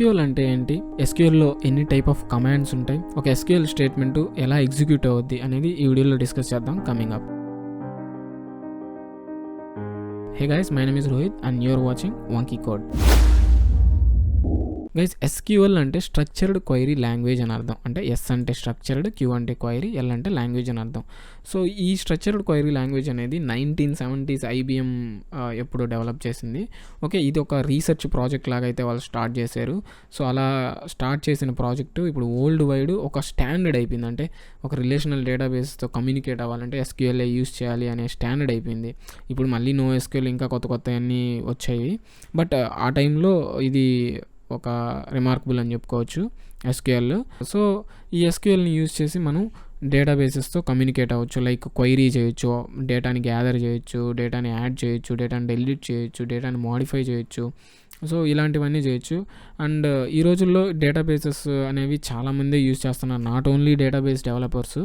SQL అంటే ఏంటి, ఎస్క్యూఎల్లో ఎన్ని టైప్ ఆఫ్ కమాండ్స్ ఉంటాయి, ఒక ఎస్క్యూఎల్ స్టేట్మెంట్ ఎలా ఎగ్జిక్యూట్ అవుద్ది అనేది ఈ వీడియోలో డిస్కస్ చేద్దాం coming up. Hey guys, my name is Rohit and you're watching WonkyCode. Guys, SQL అంటే స్ట్రక్చర్డ్ క్వైరీ లాంగ్వేజ్ అని అర్థం. అంటే ఎస్ అంటే స్ట్రక్చర్డ్, క్యూ అంటే క్వైరీ, ఎల్ అంటే లాంగ్వేజ్ అని అర్థం. సో ఈ స్ట్రక్చర్డ్ క్వైరీ లాంగ్వేజ్ అనేది 1970s IBM ఎప్పుడు డెవలప్ చేసింది. ఓకే, ఇది ఒక రీసెర్చ్ ప్రాజెక్ట్ లాగా అయితే వాళ్ళు స్టార్ట్ చేశారు. సో అలా స్టార్ట్ చేసిన ప్రాజెక్టు ఇప్పుడు వరల్డ్ వైడ్ ఒక స్టాండర్డ్ అయిపోయింది. అంటే ఒక రిలేషనల్ డేటాబేస్తో కమ్యూనికేట్ అవ్వాలంటే SQL యూస్ చేయాలి అనే స్టాండర్డ్ అయిపోయింది. ఇప్పుడు మళ్ళీ NoSQL ఇంకా కొత్త అన్నీ వచ్చాయి. బట్ ఆ టైంలో ఇది ఒక రిమార్కబుల్ అని చెప్పుకోవచ్చు SQL. సో ఈ SQLని యూజ్ చేసి మనం డేటాబేసెస్తో కమ్యూనికేట్ అవ్వచ్చు. లైక్ క్వైరీ చేయొచ్చు, డేటాని గ్యాదర్ చేయొచ్చు, డేటాని యాడ్ చేయొచ్చు, డేటాని డిలీట్ చేయొచ్చు, డేటాని మోడిఫై చేయొచ్చు. సో ఇలాంటివన్నీ చేయొచ్చు. అండ్ ఈ రోజుల్లో డేటాబేసెస్ అనేవి చాలామంది యూజ్ చేస్తున్నారు. Not only database developers,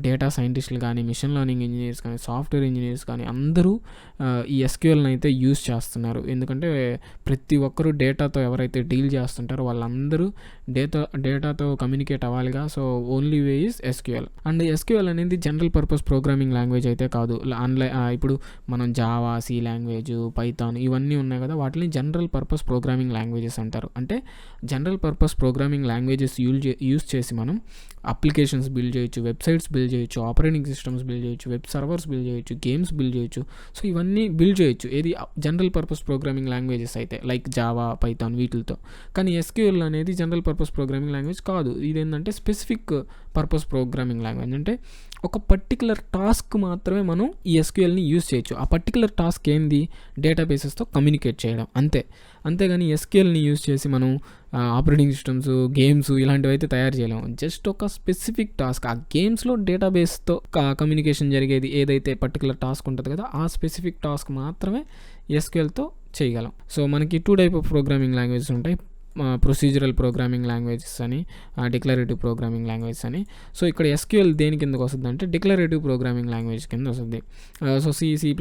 data సైంటిస్టులు కానీ, మిషన్ లెర్నింగ్ ఇంజనీర్స్ కానీ, సాఫ్ట్వేర్ ఇంజనీర్స్ కానీ అందరూ ఈ SQLని అయితే యూజ్ చేస్తున్నారు. ఎందుకంటే ప్రతి ఒక్కరూ డేటాతో ఎవరైతే డీల్ చేస్తుంటారో వాళ్ళందరూ డేటాతో కమ్యూనికేట్ అవ్వాలిగా. So only way is SQL. And SQL అనేది జనరల్ పర్పస్ ప్రోగ్రామింగ్ లాంగ్వేజ్ అయితే కాదు. ఇప్పుడు మనం జావా, సి లాంగ్వేజ్, పైథాన్ ఇవన్నీ ఉన్నాయి కదా, వాటిని జనరల్ పర్పస్ ప్రోగ్రామింగ్ లాంగ్వేజెస్ అంటారు. అంటే general purpose programming languages use చేసి మనం అప్లికేషన్స్ బిల్డ్ చేయొచ్చు, వెబ్సైట్స్ బిల్డ్ చేయొచ్చు, ఆపరేటింగ్ సిస్టమ్స్ బిల్డ్ చేయొచ్చు, వెబ్ సర్వర్స్ బిల్డ్ చేయొచ్చు, గేమ్స్ బిల్డ్ చేయొచ్చు. సో ఇవన్నీ బిల్డ్ చేయొచ్చు ఏది జనరల్ పర్పస్ ప్రోగ్రామింగ్ లాంగ్వేజెస్ అయితే, లైక్ జావా, పైథాన్ వీటితో. కానీ SQL అనేది జనరల్ పర్పస్ ప్రోగ్రామింగ్ లాంగ్వేజ్ కాదు. ఇదేంటంటే స్పెసిఫిక్ పర్పస్ ప్రోగ్రామింగ్ లాంగ్వేజ్. అంటే ఒక పర్టికులర్ టాస్క్ మాత్రమే మనం ఈ SQLని యూజ్ చేయొచ్చు. ఆ పర్టికులర్ టాస్క్ ఏంది, డేటాబేసెస్తో కమ్యూనికేట్ చేయడం అంతేగాని SQLని యూజ్ చేసి మనం ఆపరేటింగ్ సిస్టమ్స్, గేమ్స్ ఇలాంటివి అయితే తయారు చేయలేము. జస్ట్ ఒక స్పెసిఫిక్ టాస్క్, ఆ గేమ్స్లో డేటాబేస్తో కమ్యూనికేషన్ జరిగేది ఏదైతే పర్టికులర్ టాస్క్ ఉంటుంది కదా, ఆ స్పెసిఫిక్ టాస్క్ మాత్రమే SQLతో చేయగలం. సో మనకి 2 టైప్ ఆఫ్ ప్రోగ్రామింగ్ లాంగ్వేజెస్ ఉంటాయి. ప్రొసీజరల్ ప్రోగ్రామింగ్ లాంగ్వేజెస్ అని, డిక్లరేటివ్ ప్రోగ్రామింగ్ లాంగ్వేజెస్ అని. సో ఇక్కడ SQL దేని కిందకు వస్తుంది అంటే డిక్లరేటివ్ ప్రోగ్రామింగ్ లాంగ్వేజ్ కింద వస్తుంది. సో C++,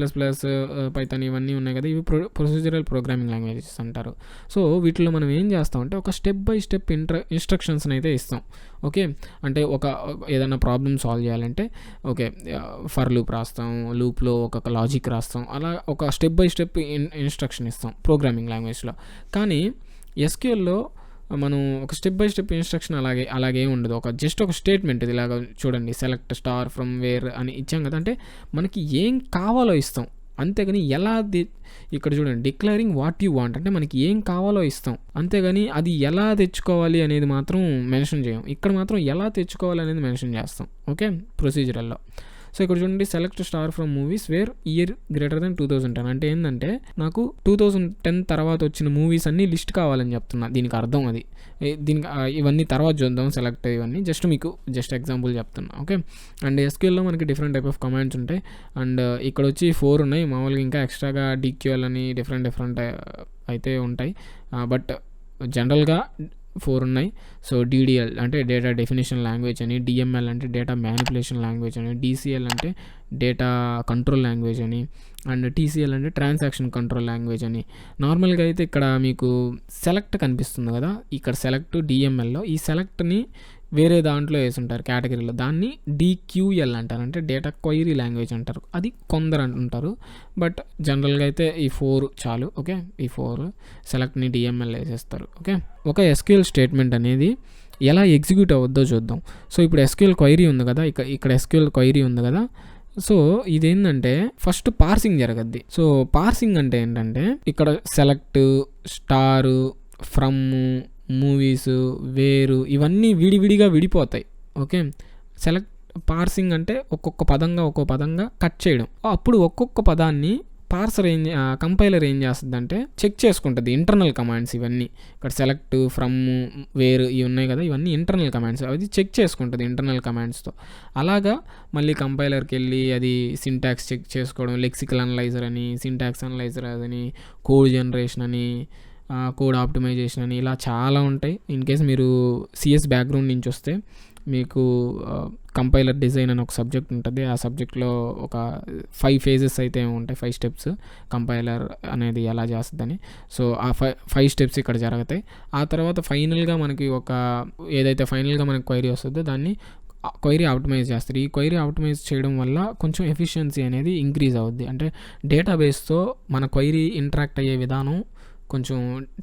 పైథాన్ ఇవన్నీ ఉన్నాయి కదా, ఇవి ప్రొసీజరల్ ప్రోగ్రామింగ్ లాంగ్వేజెస్ అంటారు. సో వీటిలో మనం ఏం చేస్తామంటే ఒక స్టెప్ బై స్టెప్ ఇన్స్ట్రక్షన్స్ని అయితే ఇస్తాం. ఓకే, అంటే ఏదైనా ప్రాబ్లమ్ సాల్వ్ చేయాలంటే ఓకే ఫర్ లూప్ రాస్తాం, లూప్లో ఒక లాజిక్ రాస్తాం, అలా ఒక స్టెప్ బై స్టెప్ ఇన్స్ట్రక్షన్ ఇస్తాం ప్రోగ్రామింగ్ లాంగ్వేజ్లో. కానీ SQLలో మనం ఒక స్టెప్ బై స్టెప్ ఇన్స్ట్రక్షన్ అలాగే ఉండదు. జస్ట్ ఒక స్టేట్మెంట్ ఇది ఇలాగ చూడండి, సెలెక్ట్ స్టార్ ఫ్రమ్ వేర్ అని ఇచ్చాం కదా, అంటే మనకి ఏం కావాలో ఇస్తాం. అంతేగాని ఇక్కడ చూడండి, డిక్లేరింగ్ వాట్ యూ వాంట్ అంటే మనకి ఏం కావాలో ఇస్తాం, అంతేగాని అది ఎలా తెచ్చుకోవాలి అనేది మాత్రం మెన్షన్ చేయం. ఇక్కడ మాత్రం ఎలా తెచ్చుకోవాలి అనేది మెన్షన్ చేస్తాం. ఓకే, ప్రొసీజరల్లో. సో ఇక్కడ చూడండి, select star from movies where year greater than 2010 అంటే ఏంటంటే నాకు 2010 తర్వాత వచ్చిన మూవీస్ అన్నీ లిస్ట్ కావాలని చెప్తున్నా. దీనికి అర్థం అది. దీనికి ఇవన్నీ తర్వాత చూద్దాం, సెలెక్ట్ ఇవన్నీ జస్ట్ ఎగ్జాంపుల్ చెప్తున్నా. ఓకే, అండ్ SQLలో మనకి డిఫరెంట్ టైప్ ఆఫ్ కమాండ్స్ ఉంటాయి. అండ్ ఇక్కడ వచ్చి 4 ఉన్నాయి. మామూలుగా ఇంకా ఎక్స్ట్రాగా DQL అని డిఫరెంట్ అయితే ఉంటాయి. బట్ జనరల్గా 4 ఉన్నాయి. సో DDL అంటే డేటా డెఫినేషన్ లాంగ్వేజ్ అని, DML అంటే డేటా మ్యానిపులేషన్ లాంగ్వేజ్ అని, DCL అంటే డేటా కంట్రోల్ లాంగ్వేజ్ అని, అండ్ TCL అంటే ట్రాన్సాక్షన్ కంట్రోల్ లాంగ్వేజ్ అని. నార్మల్గా అయితే ఇక్కడ మీకు సెలెక్ట్ కనిపిస్తుంది కదా, ఇక్కడ సెలెక్ట్ DMLలో ఈ సెలెక్ట్ని వేరే దాంట్లో వేసి ఉంటారు కేటగిరీలో, దాన్ని DQL అంటారు, అంటే డేటా క్వైరీ లాంగ్వేజ్ అంటారు. అది కొందరు అంటుంటారు, బట్ జనరల్గా అయితే ఈ 4 చాలు. ఓకే, ఈ 4 సెలెక్ట్ని DML వేసేస్తారు. ఓకే, ఒక SQL స్టేట్మెంట్ అనేది ఎలా ఎగ్జిక్యూట్ అవ్వద్దో చూద్దాం. సో ఇప్పుడు SQL క్వైరీ ఉంది కదా, ఇక్కడ SQL క్వైరీ ఉంది కదా. సో ఇదేంటంటే ఫస్ట్ పార్సింగ్ జరగద్ది. సో పార్సింగ్ అంటే ఏంటంటే ఇక్కడ సెలెక్ట్, స్టారు, ఫ్రమ్, మూవీస్, వేరు ఇవన్నీ విడివిడిగా విడిపోతాయి. ఓకే, సెలెక్ట్ పార్సింగ్ అంటే ఒక్కొక్క పదంగా కట్ చేయడం. అప్పుడు ఒక్కొక్క పదాన్ని కంపైలర్ ఏం చేస్తుంది అంటే చెక్ చేసుకుంటుంది. ఇంటర్నల్ కమాండ్స్ ఇవన్నీ, ఇక్కడ సెలెక్ట్, ఫ్రమ్, వేరు ఇవి ఉన్నాయి కదా, ఇవన్నీ ఇంటర్నల్ కమాండ్స్. అది చెక్ చేసుకుంటుంది ఇంటర్నల్ కమాండ్స్తో. అలాగా మళ్ళీ కంపైలర్కి వెళ్ళి అది సింటాక్స్ చెక్ చేసుకోవడం, లెక్సికల్ అనలైజర్ అని, సింటాక్స్ అనలైజర్ అని, కోడ్ జనరేషన్ అని, కోడ్ ఆప్టిమైజేషన్ అని, ఇలా చాలా ఉంటాయి. ఇన్ కేస్ మీరు CS బ్యాక్గ్రౌండ్ నుంచి వస్తే మీకు కంపైలర్ డిజైన్ అని ఒక సబ్జెక్ట్ ఉంటుంది. ఆ సబ్జెక్ట్లో ఒక 5 ఫేజెస్ అయితే ఉంటాయి, 5 స్టెప్స్ కంపైలర్ అనేది ఎలా చేస్తుందని. సో ఆ 5 స్టెప్స్ ఇక్కడ జరుగుతాయి. ఆ తర్వాత ఫైనల్గా మనకి ఏదైతే ఫైనల్గా మనకి క్వైరీ వస్తుందో దాన్ని క్వైరీ ఆప్టిమైజ్ చేస్తారు. ఈ క్వైరీ ఆప్టిమైజ్ చేయడం వల్ల కొంచెం ఎఫిషియన్సీ అనేది ఇంక్రీజ్ అవుద్ది. అంటే డేటాబేస్తో మన క్వైరీ ఇంటరాక్ట్ అయ్యే విధానం కొంచెం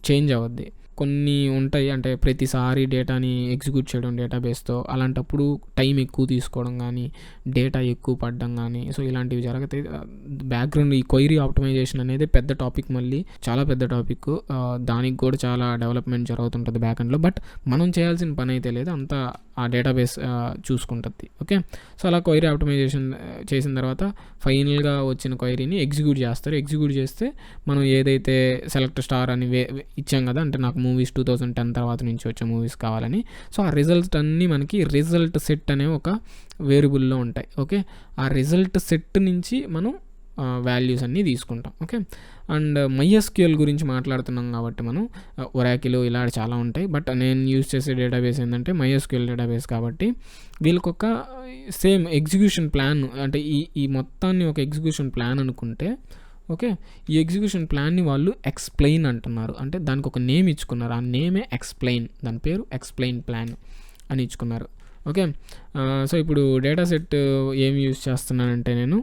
చేంజ్ అవుద్ది. కొన్ని ఉంటాయి, అంటే ప్రతిసారి డేటాని ఎగ్జిక్యూట్ చేయడం డేటాబేస్తో, అలాంటప్పుడు టైం ఎక్కువ తీసుకోవడం కానీ, డేటా ఎక్కువ పడడం కానీ, సో ఇలాంటివి జరుగుతాయి. బ్యాక్గ్రౌండ్ ఈ క్వైరీ ఆప్టిమైజేషన్ అనేది పెద్ద టాపిక్, మళ్ళీ చాలా పెద్ద టాపిక్. దానికి కూడా చాలా డెవలప్మెంట్ జరుగుతుంటుంది బ్యాక్ఎండ్లో. బట్ మనం చేయాల్సిన పని అయితే లేదు, అంతా ఆ డేటాబేస్ చూసుకుంటుంది. ఓకే, సో అలా క్వైరీ ఆప్టిమైజేషన్ చేసిన తర్వాత ఫైనల్గా వచ్చిన క్వైరీని ఎగ్జిక్యూట్ చేస్తారు. ఎగ్జిక్యూట్ చేస్తే మనం ఏదైతే సెలెక్ట్ స్టార్ అని ఇచ్చాం కదా, అంటే నాకు మూవీస్ 2010 తర్వాత నుంచి వచ్చే మూవీస్ కావాలని, సో ఆ రిజల్ట్ అన్నీ మనకి రిజల్ట్ సెట్ అనే ఒక వేరియబుల్లో ఉంటాయి. ఓకే, ఆ రిజల్ట్ సెట్ నుంచి మనం వాల్యూస్ అన్నీ తీసుకుంటాం. ఓకే, అండ్ MySQL గురించి మాట్లాడుతున్నాం కాబట్టి మనం ఒరాకిల్ ఇలా చాలా ఉంటాయి. బట్ నేను యూజ్ చేసే డేటాబేస్ ఏంటంటే MySQL డేటాబేస్ కాబట్టి వీళ్ళకొక సేమ్ ఎగ్జిక్యూషన్ ప్లాన్, అంటే ఈ మొత్తాన్ని ఒక ఎగ్జిక్యూషన్ ప్లాన్ అనుకుంటే, ఓకే, ఈ ఎగ్జిక్యూషన్ ప్లాన్ని వాళ్ళు ఎక్స్ప్లెయిన్ అంటున్నారు. అంటే దానికి ఒక నేమ్ ఇచ్చుకున్నారు, ఆ నేమే ఎక్స్ప్లెయిన్, దాని పేరు ఎక్స్ప్లెయిన్ ప్లాన్ అని ఇచ్చుకున్నారు. ఓకే, సో ఇప్పుడు డేటా సెట్ ఏమి యూజ్ చేస్తున్నానంటే నేను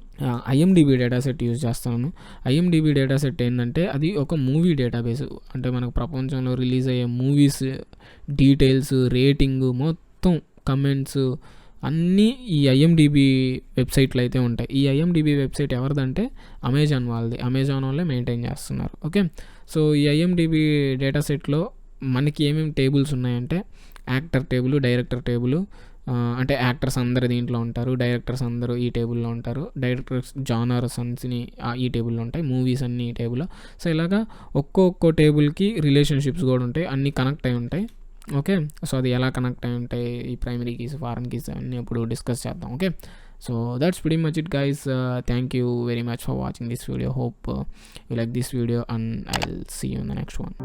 IMDb డేటా సెట్ యూజ్ చేస్తున్నాను. IMDb డేటా సెట్ ఏంటంటే అది ఒక మూవీ డేటాబేస్. అంటే మనకు ప్రపంచంలో రిలీజ్ అయ్యే మూవీస్ డీటెయిల్స్, రేటింగ్, మొత్తం కమెంట్స్ అన్నీ ఈ IMDb వెబ్సైట్లో అయితే ఉంటాయి. ఈ IMDb వెబ్సైట్ ఎవరిదంటే అమెజాన్ వాళ్ళది. అమెజాన్ వాళ్ళే మెయింటైన్ చేస్తున్నారు. ఓకే, సో ఈ IMDb డేటా సెట్లో మనకి ఏమేమి టేబుల్స్ ఉన్నాయంటే యాక్టర్ టేబుల్, డైరెక్టర్ టేబుల్, అంటే యాక్టర్స్ అందరు దీంట్లో ఉంటారు, డైరెక్టర్స్ అందరూ ఈ టేబుల్లో ఉంటారు, డైరెక్టర్స్ జానర్స్ అన్ని ఈ టేబుల్లో ఉంటాయి, మూవీస్ అన్ని ఈ టేబుల్లో. సో ఇలాగా ఒక్కో టేబుల్కి రిలేషన్షిప్స్ కూడా ఉంటాయి, అన్నీ కనెక్ట్ అయి ఉంటాయి. ఓకే, సో అది ఎలా కనెక్ట్ అయి ఉంటాయి, ఈ ప్రైమరీ కీస్, ఫారెన్ కీస్ అన్నీ ఇప్పుడు డిస్కస్ చేద్దాం. Okay, so that's pretty much it, guys. Thank you very much for watching this video. Hope you like this video, and I'll see you in the next one.